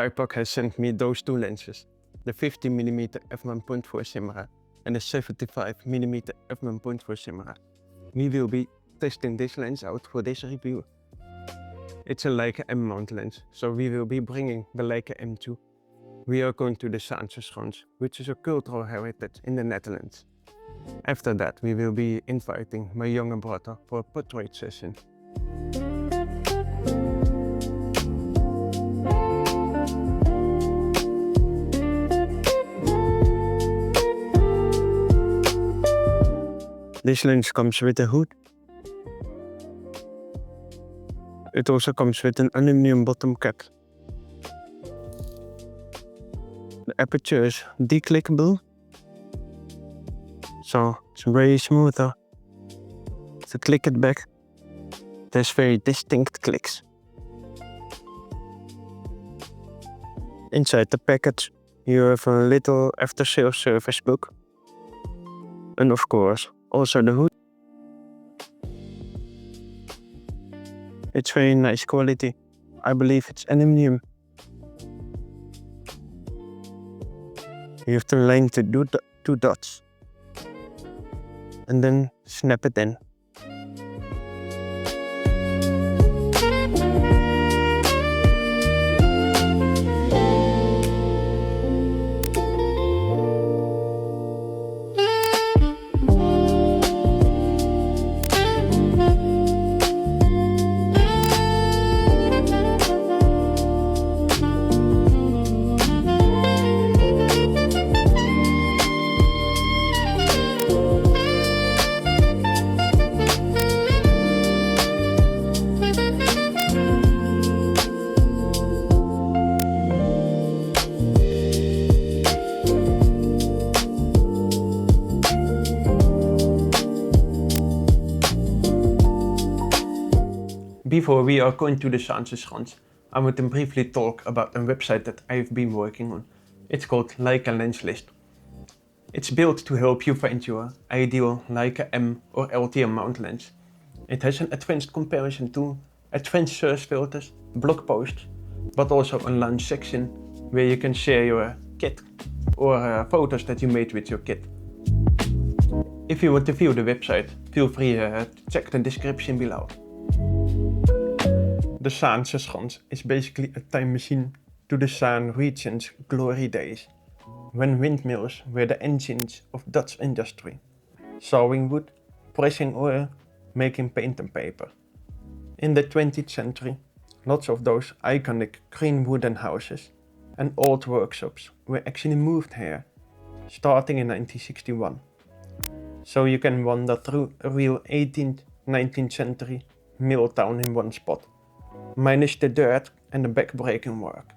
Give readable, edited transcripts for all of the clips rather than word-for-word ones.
Thypoch has sent me those two lenses, the 50mm f1.4 Simera and the 75mm f1.4 Simera. We will be testing this lens out for this review. It's a Leica M mount lens, so we will be bringing the Leica M2. We are going to the Zaanse Schans, which is a cultural heritage in the Netherlands. After that, we will be inviting my younger brother for a portrait session. This lens comes with a hood. It also comes with an aluminum bottom cap. The aperture is declickable, so it's very smoother to click it back. There's very distinct clicks. Inside the package you have a little after-sales service book, and of course also the hood. It's very nice quality. I believe it's aluminum. You have to line the two dots and then snap it in. Before we are going to the Zaanse Schans, I want to briefly talk about a website that I've been working on. It's called Leica Lens List. It's built to help you find your ideal Leica M or LTM mount lens. It has an advanced comparison tool, advanced search filters, blog posts, but also a launch section where you can share your kit or photos that you made with your kit. If you want to view the website, feel free to check the description below. The Zaanse Schans is basically a time machine to the Zaan region's glory days, when windmills were the engines of Dutch industry, sawing wood, pressing oil, making paint and paper. In the 20th century, lots of those iconic green wooden houses and old workshops were actually moved here, starting in 1961. So you can wander through a real 18th, 19th century mill town in one spot, minus the dirt and the back-breaking work.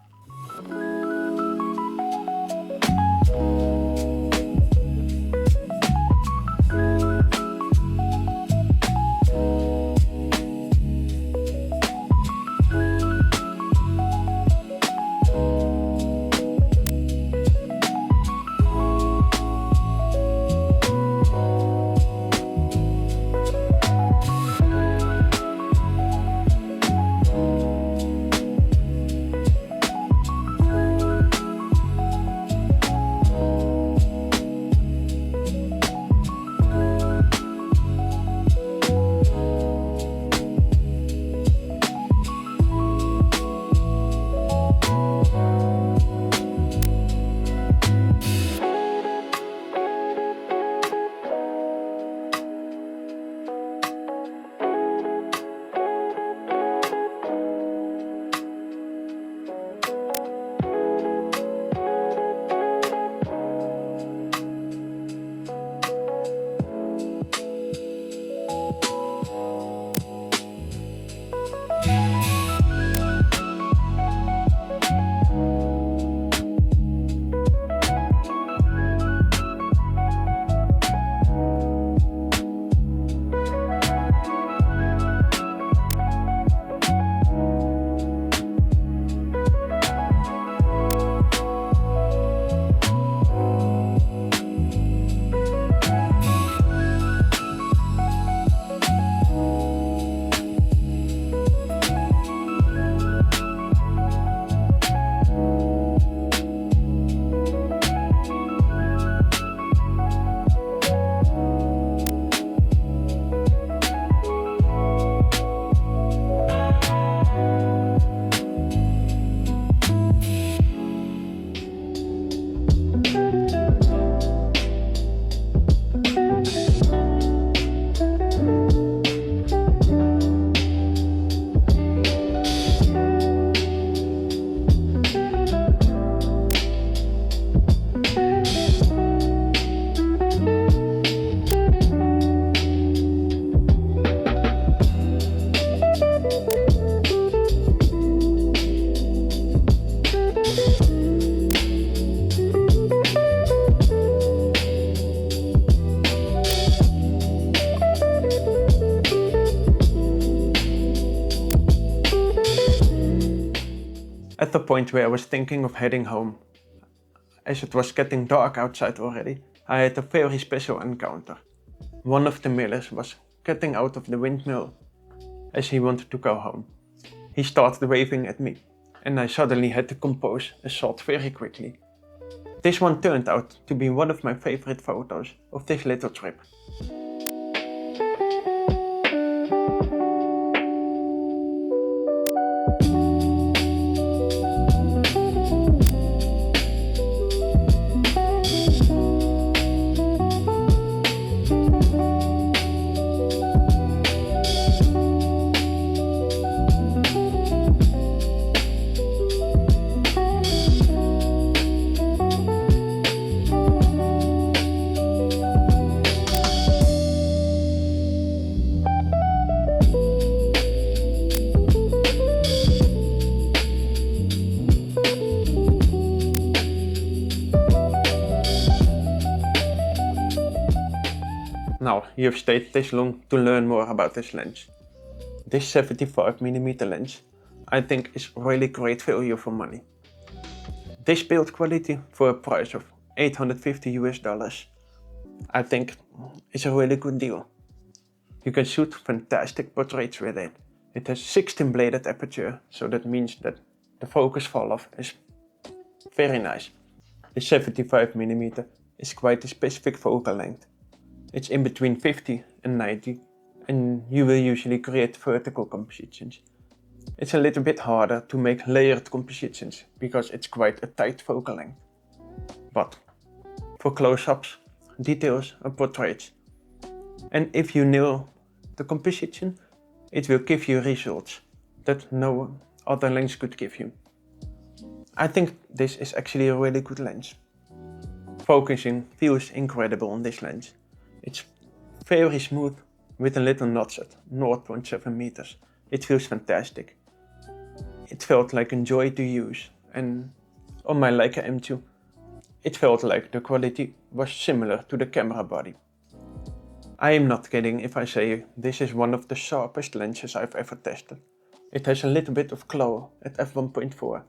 point where I was thinking of heading home. As it was getting dark outside already, I had a very special encounter. One of the millers was getting out of the windmill as he wanted to go home. He started waving at me, and I suddenly had to compose a shot very quickly. This one turned out to be one of my favorite photos of this little trip. Now, you've stayed this long to learn more about this lens. This 75mm lens, I think, is really great value for money. This build quality for a price of $850 I think is a really good deal. You can shoot fantastic portraits with it. It has 16 bladed aperture, so that means that the focus fall off is very nice. The 75mm is quite a specific focal length. It's in between 50 and 90, and you will usually create vertical compositions. It's a little bit harder to make layered compositions because it's quite a tight focal length. But for close-ups, details and portraits, and if you nail the composition, it will give you results that no other lens could give you. I think this is actually a really good lens. Focusing feels incredible on this lens. It's very smooth with a little notch at 0.7 meters. It feels fantastic. It felt like a joy to use, and on my Leica M2, it felt like the quality was similar to the camera body. I am not kidding if I say this is one of the sharpest lenses I've ever tested. It has a little bit of glow at f1.4.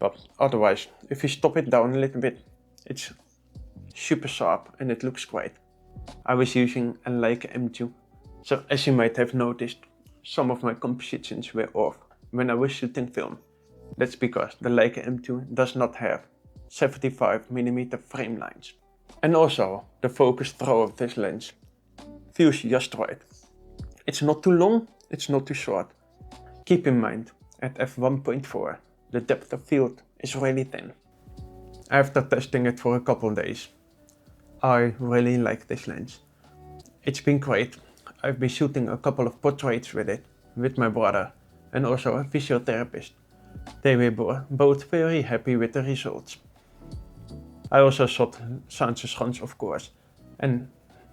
But otherwise, if you stop it down a little bit, it's super sharp and it looks great. I was using a Leica M2, so as you might have noticed, some of my compositions were off when I was shooting film. That's because the Leica M2 does not have 75mm frame lines. And also, the focus throw of this lens feels just right. It's not too long, it's not too short. Keep in mind, at f1.4, the depth of field is really thin. After testing it for a couple days, I really like this lens. It's been great. I've been shooting a couple of portraits with it, with my brother, and also a physiotherapist. They were both very happy with the results. I also shot Zaanse Schans, of course, and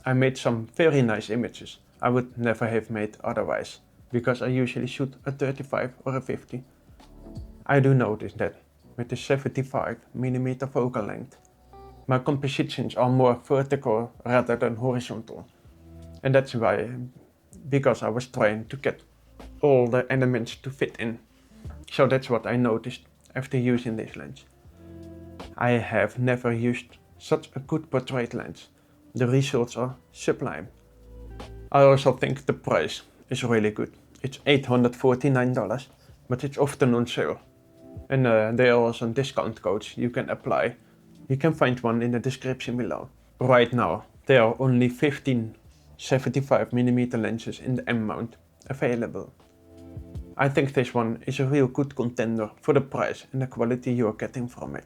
I made some very nice images I would never have made otherwise, because I usually shoot a 35 or a 50. I do notice that with the 75mm focal length, my compositions are more vertical rather than horizontal. And that's why, because I was trying to get all the elements to fit in. So that's what I noticed after using this lens. I have never used such a good portrait lens. The results are sublime. I also think the price is really good. It's $849, but it's often on sale. And there are also discount codes you can apply. You can find one in the description below. Right now, there are only 15 75mm lenses in the M mount available. I think this one is a real good contender for the price and the quality you are getting from it.